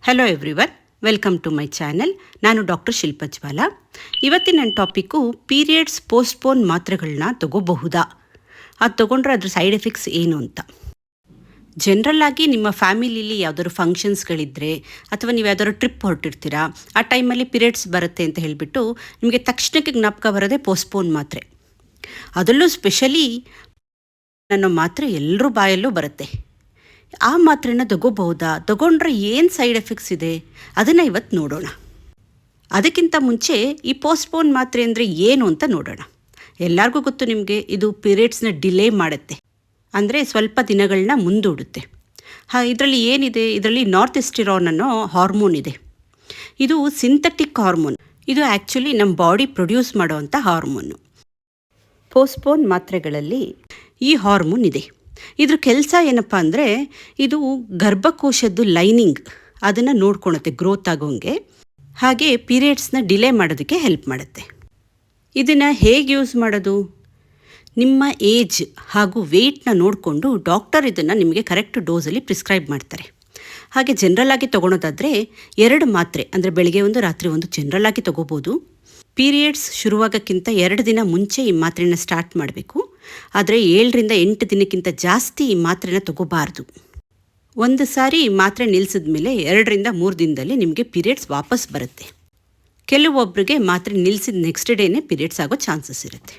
Hello everyone, welcome to my channel. ನಾನು doctor Shilpa Jwala. ಇವತ್ತಿನ ನನ್ನ ಟಾಪಿಕ್ಕು ಪೀರಿಯಡ್ಸ್ ಪೋಸ್ಟ್ಪೋನ್ ಮಾತ್ರೆಗಳನ್ನ ತಗೋಬಹುದಾ, ಅದು ತೊಗೊಂಡ್ರೆ ಅದ್ರ ಸೈಡ್ ಎಫೆಕ್ಟ್ಸ್ ಏನು ಅಂತ. ಜನರಲ್ಲಾಗಿ ನಿಮ್ಮ ಫ್ಯಾಮಿಲಿಲಿ ಯಾವುದಾದ್ರು ಫಂಕ್ಷನ್ಸ್ಗಳಿದ್ದರೆ ಅಥವಾ ನೀವು ಯಾವ್ದಾದ್ರು ಟ್ರಿಪ್ ಹೊರಟಿರ್ತೀರಾ, ಆ ಟೈಮಲ್ಲಿ ಪೀರಿಯಡ್ಸ್ ಬರುತ್ತೆ ಅಂತ ಹೇಳಿಬಿಟ್ಟು ನಿಮಗೆ ತಕ್ಷಣಕ್ಕೆ ಜ್ಞಾಪಕ ಬರೋದೇ ಪೋಸ್ಟ್ಪೋನ್ ಮಾತ್ರೆ. ಅದರಲ್ಲೂ ಸ್ಪೆಷಲಿ ಅನ್ನೋ ಮಾತ್ರೆ ಎಲ್ಲರೂ ಬಾಯಲ್ಲೂ ಬರುತ್ತೆ. ಆ ಮಾತ್ರೆನ ತಗೋಬಹುದಾ, ತಗೊಂಡ್ರೆ ಏನು ಸೈಡ್ ಎಫೆಕ್ಟ್ಸ್ ಇದೆ, ಅದನ್ನು ಇವತ್ತು ನೋಡೋಣ. ಅದಕ್ಕಿಂತ ಮುಂಚೆ ಈ ಪೋಸ್ಟ್ಪೋನ್ ಮಾತ್ರೆ ಅಂದರೆ ಏನು ಅಂತ ನೋಡೋಣ. ಎಲ್ಲರಿಗೂ ಗೊತ್ತು ನಿಮಗೆ, ಇದು ಪೀರಿಯಡ್ಸ್ನ ಡಿಲೇ ಮಾಡುತ್ತೆ, ಅಂದರೆ ಸ್ವಲ್ಪ ದಿನಗಳನ್ನ ಮುಂದೂಡುತ್ತೆ. ಇದರಲ್ಲಿ ಏನಿದೆ, ಇದರಲ್ಲಿ ನಾರ್ತೆಸ್ಟಿರಾನ್ ಅನ್ನೋ ಹಾರ್ಮೋನ್ ಇದೆ. ಇದು ಸಿಂಥೆಟಿಕ್ ಹಾರ್ಮೋನ್. ಇದು ಆ್ಯಕ್ಚುಲಿ ನಮ್ಮ ಬಾಡಿ ಪ್ರೊಡ್ಯೂಸ್ ಮಾಡೋವಂಥ ಹಾರ್ಮೋನು. ಪೋಸ್ಟ್ಪೋನ್ ಮಾತ್ರೆಗಳಲ್ಲಿ ಈ ಹಾರ್ಮೋನ್ ಇದೆ. ಇದ್ರ ಕೆಲಸ ಏನಪ್ಪ ಅಂದರೆ, ಇದು ಗರ್ಭಕೋಶದ್ದು ಲೈನಿಂಗ್ ಅದನ್ನು ನೋಡ್ಕೊಳುತ್ತೆ, ಗ್ರೋತ್ ಆಗೋಂಗೆ. ಹಾಗೆ ಪೀರಿಯಡ್ಸ್ನ ಡಿಲೇ ಮಾಡೋದಕ್ಕೆ ಹೆಲ್ಪ್ ಮಾಡುತ್ತೆ. ಇದನ್ನು ಹೇಗೆ ಯೂಸ್ ಮಾಡೋದು? ನಿಮ್ಮ ಏಜ್ ಹಾಗೂ ವೆಯ್ಟ್ನ ನೋಡಿಕೊಂಡು ಡಾಕ್ಟರ್ ಇದನ್ನು ನಿಮಗೆ ಕರೆಕ್ಟ್ ಡೋಸಲ್ಲಿ ಪ್ರಿಸ್ಕ್ರೈಬ್ ಮಾಡ್ತಾರೆ. ಹಾಗೆ ಜನರಲ್ಲಾಗಿ ತೊಗೊಳೋದಾದರೆ 2 ಮಾತ್ರೆ, ಅಂದರೆ ಬೆಳಗ್ಗೆ ಒಂದು ರಾತ್ರಿ ಒಂದು ಜನರಲ್ಲಾಗಿ ತೊಗೋಬೋದು. ಪೀರಿಯಡ್ಸ್ ಶುರುವಾಗೋಕ್ಕಿಂತ 2 ದಿನ ಮುಂಚೆ ಈ ಮಾತ್ರೆನ ಸ್ಟಾರ್ಟ್ ಮಾಡಬೇಕು. ಆದರೆ 7 ರಿಂದ 8 ದಿನಕ್ಕಿಂತ ಜಾಸ್ತಿ ಈ ಮಾತ್ರೆನ ತಗೋಬಾರ್ದು. ಒಂದು ಸಾರಿ ಈ ಮಾತ್ರೆ ನಿಲ್ಲಿಸಿದ ಮೇಲೆ 2 ರಿಂದ 3 ದಿನದಲ್ಲಿ ನಿಮಗೆ ಪೀರಿಯಡ್ಸ್ ವಾಪಸ್ ಬರುತ್ತೆ. ಕೆಲವೊಬ್ಬರಿಗೆ ಮಾತ್ರೆ ನಿಲ್ಲಿಸಿದ ನೆಕ್ಸ್ಟ್ ಡೇನೇ ಪೀರಿಯಡ್ಸ್ ಆಗೋ ಚಾನ್ಸಸ್ ಇರುತ್ತೆ.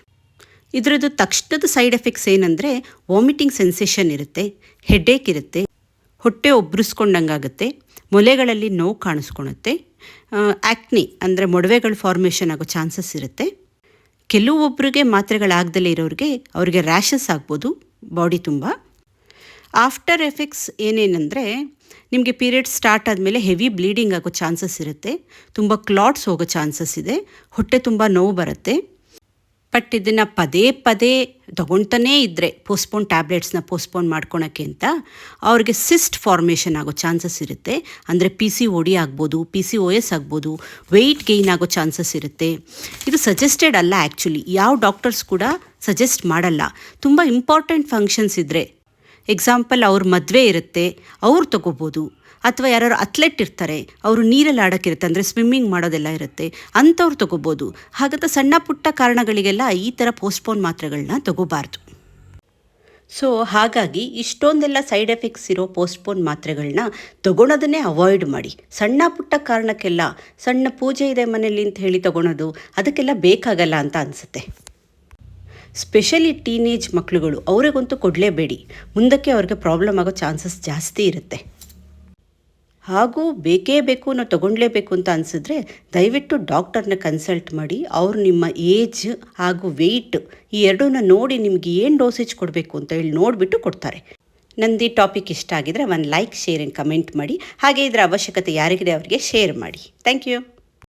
ಇದರದ್ದು ತಕ್ಷಣದ ಸೈಡ್ ಎಫೆಕ್ಟ್ಸ್ ಏನಂದರೆ, ವಾಮಿಟಿಂಗ್ ಸೆನ್ಸೇಷನ್ ಇರುತ್ತೆ, ಹೆಡ್ಏಕ್ ಇರುತ್ತೆ, ಹೊಟ್ಟೆ ಒಬ್ಬರಿಸ್ಕೊಂಡಂಗಾಗುತ್ತೆ, ಮೊಲೆಗಳಲ್ಲಿ ನೋವು ಕಾಣಿಸ್ಕೊಳುತ್ತೆ, ಆ್ಯಕ್ನಿ ಅಂದರೆ ಮೊಡವೆಗಳು ಫಾರ್ಮೇಷನ್ ಆಗೋ ಚಾನ್ಸಸ್ ಇರುತ್ತೆ. ಕೆಲವೊಬ್ಬರಿಗೆ ಮಾತ್ರೆಗಳಾಗ್ದಲೇ ಇರೋರಿಗೆ ಅವರಿಗೆ ರ್ಯಾಷಸ್ ಆಗ್ಬೋದು ಬಾಡಿ ತುಂಬ. ಆಫ್ಟರ್ ಎಫೆಕ್ಟ್ಸ್ ಏನೇನೆಂದರೆ, ನಿಮಗೆ ಪೀರಿಯಡ್ಸ್ ಸ್ಟಾರ್ಟ್ ಆದಮೇಲೆ ಹೆವಿ ಬ್ಲೀಡಿಂಗ್ ಆಗೋ ಚಾನ್ಸಸ್ ಇರುತ್ತೆ, ತುಂಬ ಕ್ಲಾಟ್ಸ್ ಹೋಗೋ ಚಾನ್ಸಸ್ ಇದೆ, ಹೊಟ್ಟೆ ತುಂಬ ನೋವು ಬರುತ್ತೆ. ಬಟ್ ಇದನ್ನು ಪದೇ ಪದೇ ತೊಗೊಳ್ತಾನೇ ಇದ್ದರೆ, ಟ್ಯಾಬ್ಲೆಟ್ಸ್ನ ಪೋಸ್ಟ್ಪೋನ್ ಮಾಡ್ಕೊಳಕ್ಕೆ ಅಂತ, ಅವ್ರಿಗೆ ಸಿಸ್ಟ್ ಫಾರ್ಮೇಷನ್ ಆಗೋ ಚಾನ್ಸಸ್ ಇರುತ್ತೆ. ಅಂದರೆ PCOD ಆಗ್ಬೋದು, PCOS ಆಗ್ಬೋದು, ವೆಯ್ಟ್ ಗೈನ್ ಆಗೋ ಚಾನ್ಸಸ್ ಇರುತ್ತೆ. ಇದು ಸಜೆಸ್ಟೆಡ್ ಅಲ್ಲ ಆ್ಯಕ್ಚುಲಿ, ಯಾವ ಡಾಕ್ಟರ್ಸ್ ಕೂಡ ಸಜೆಸ್ಟ್ ಮಾಡಲ್ಲ. ತುಂಬ ಇಂಪಾರ್ಟೆಂಟ್ ಫಂಕ್ಷನ್ಸ್ ಇದ್ದರೆ, ಎಕ್ಸಾಂಪಲ್ ಅವ್ರ ಮದುವೆ ಇರುತ್ತೆ, ಅವ್ರು ತೊಗೋಬೋದು. ಅಥವಾ ಯಾರು ಅಥ್ಲೆಟ್ ಇರ್ತಾರೆ, ಅವರು ನೀರಲ್ಲಿ ಆಡೋಕ್ಕಿರುತ್ತೆ, ಅಂದರೆ ಸ್ವಿಮ್ಮಿಂಗ್ ಮಾಡೋದೆಲ್ಲ ಇರುತ್ತೆ, ಅಂಥವ್ರು ತೊಗೋಬೋದು. ಹಾಗಂತ ಸಣ್ಣ ಪುಟ್ಟ ಕಾರಣಗಳಿಗೆಲ್ಲ ಈ ಥರ ಪೋಸ್ಟ್ಪೋನ್ ಮಾತ್ರೆಗಳನ್ನ ತೊಗೋಬಾರ್ದು. ಸೊ ಹಾಗಾಗಿ ಇಷ್ಟೊಂದೆಲ್ಲ ಸೈಡ್ ಎಫೆಕ್ಟ್ಸ್ ಇರೋ ಪೋಸ್ಟ್ಪೋನ್ ಮಾತ್ರೆಗಳನ್ನ ತೊಗೊಳೋದನ್ನೇ ಅವಾಯ್ಡ್ ಮಾಡಿ. ಸಣ್ಣ ಪುಟ್ಟ ಕಾರಣಕ್ಕೆಲ್ಲ, ಸಣ್ಣ ಪೂಜೆ ಇದೆ ಮನೇಲಿ ಅಂತ ಹೇಳಿ ತೊಗೊಳೋದು, ಅದಕ್ಕೆಲ್ಲ ಬೇಕಾಗಲ್ಲ ಅಂತ ಅನಿಸುತ್ತೆ. ಸ್ಪೆಷಲಿ ಟೀನೇಜ್ ಮಕ್ಕಳುಗಳು, ಅವರಿಗಂತೂ ಕೊಡಲೇಬೇಡಿ. ಮುಂದಕ್ಕೆ ಅವ್ರಿಗೆ ಪ್ರಾಬ್ಲಮ್ ಆಗೋ ಚಾನ್ಸಸ್ ಜಾಸ್ತಿ ಇರುತ್ತೆ. ಹಾಗೂ ಬೇಕೇ ಬೇಕು, ನಾವು ತೊಗೊಳ್ಲೇಬೇಕು ಅಂತ ಅನಿಸಿದ್ರೆ ದಯವಿಟ್ಟು ಡಾಕ್ಟರ್ನ ಕನ್ಸಲ್ಟ್ ಮಾಡಿ. ಅವರು ನಿಮ್ಮ ಏಜ್ ಹಾಗೂ ವೆಯ್ಟ್ ಈ ಎರಡನ್ನ ನೋಡಿ ನಿಮಗೆ ಏನು ಡೋಸೇಜ್ ಕೊಡಬೇಕು ಅಂತ ಹೇಳಿ ನೋಡಿಬಿಟ್ಟು ಕೊಡ್ತಾರೆ. ನಂದು ಈ ಟಾಪಿಕ್ ಇಷ್ಟ ಆಗಿದ್ರೆ ಒಂದು ಲೈಕ್, ಶೇರ್ ಆ್ಯಂಡ್ ಕಮೆಂಟ್ ಮಾಡಿ. ಹಾಗೆ ಇದರ ಅವಶ್ಯಕತೆ ಯಾರಿಗಿದೆ ಅವರಿಗೆ ಶೇರ್ ಮಾಡಿ. Thank you.